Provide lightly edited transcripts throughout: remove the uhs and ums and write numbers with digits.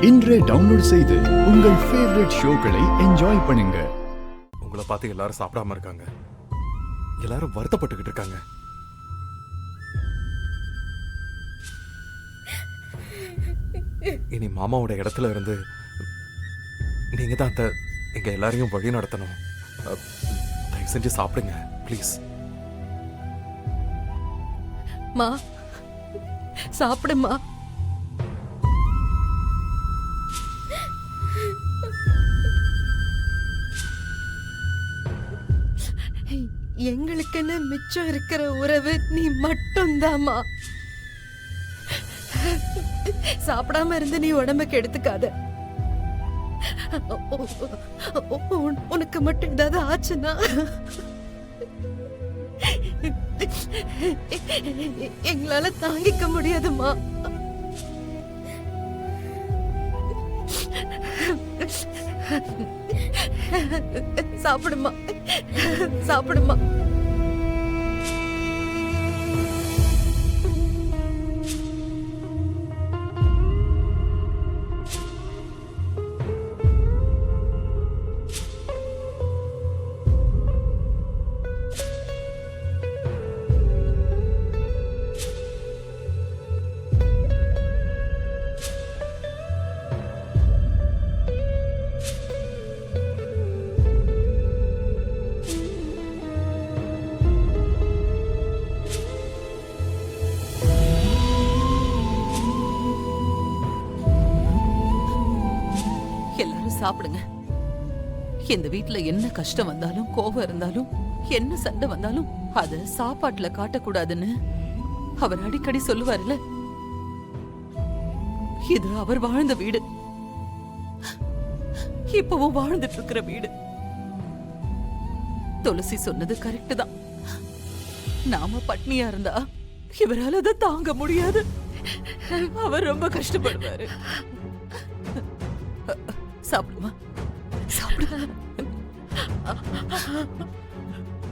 இன்றே டவுன்லோட் செய்து உங்கள் ஃபேவரட் ஷோக்களை என்ஜாய் பண்ணுங்க. உங்களை பார்த்து எல்லாரும் சாப்பிடாம இருக்காங்க, எல்லாரும் வருத்தப்பட்டுக்கிட்டு இருக்காங்க. இனி மாமாவோட இடத்துல இருந்து நீங்க தான் எங்க எல்லாரையும் வழி நடத்தணும். தயவு செஞ்சு சாப்பிடுங்க ப்ளீஸ். மா சாப்பிடுமா. எங்களுக்குன்னு மிச்சம் இருக்கிற உறவு நீ மட்டும்தாம்மா. சாப்பிடாம இருந்து நீ உடம்ப கெடுத்துக்காத. உனக்கு மட்டும் ஏதாவது ஆச்சுன்னா எங்களால தாங்கிக்க முடியாதுமா. சாப்பிடுமா சாப்பிடுமா. சாப்பிடுங்க. இந்த வீட்டுல என்ன கஷ்டம் வந்தாலும் கோபம் இருந்தாலும் என்ன சண்டை வந்தாலும் அத சாப்பாட்டுல காட்டக்கூடாதுன்னு அவர் அடிக்கடி சொல்லுவாருல்ல. இது அவர் வாழ்ந்த வீடு, இப்பவும் வாழ்ந்துட்டு இருக்கிற வீடு. துளசி சொன்னது கரெக்ட் தான். நாம பட்னியா இருந்தா இவரால அதை தாங்க முடியாது. அவர் ரொம்ப கஷ்டப்படுவாரு. சாப்பிடுமா சாப்பிடு.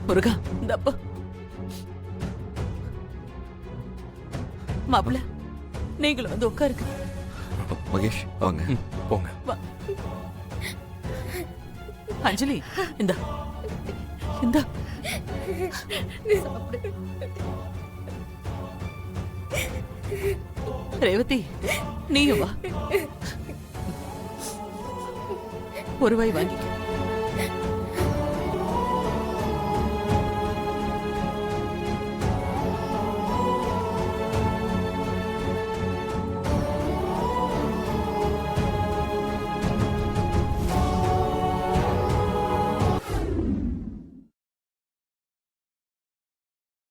முருகா இந்தப்பா. மாப்பிள்ள நீங்களும் வந்து உட்காருங்க. மகேஷ் வாங்க போங்க. அஞ்சலி இந்த இந்த ரேவதி நீயும் வா. ஒரு வாய் வாங்கிக்க.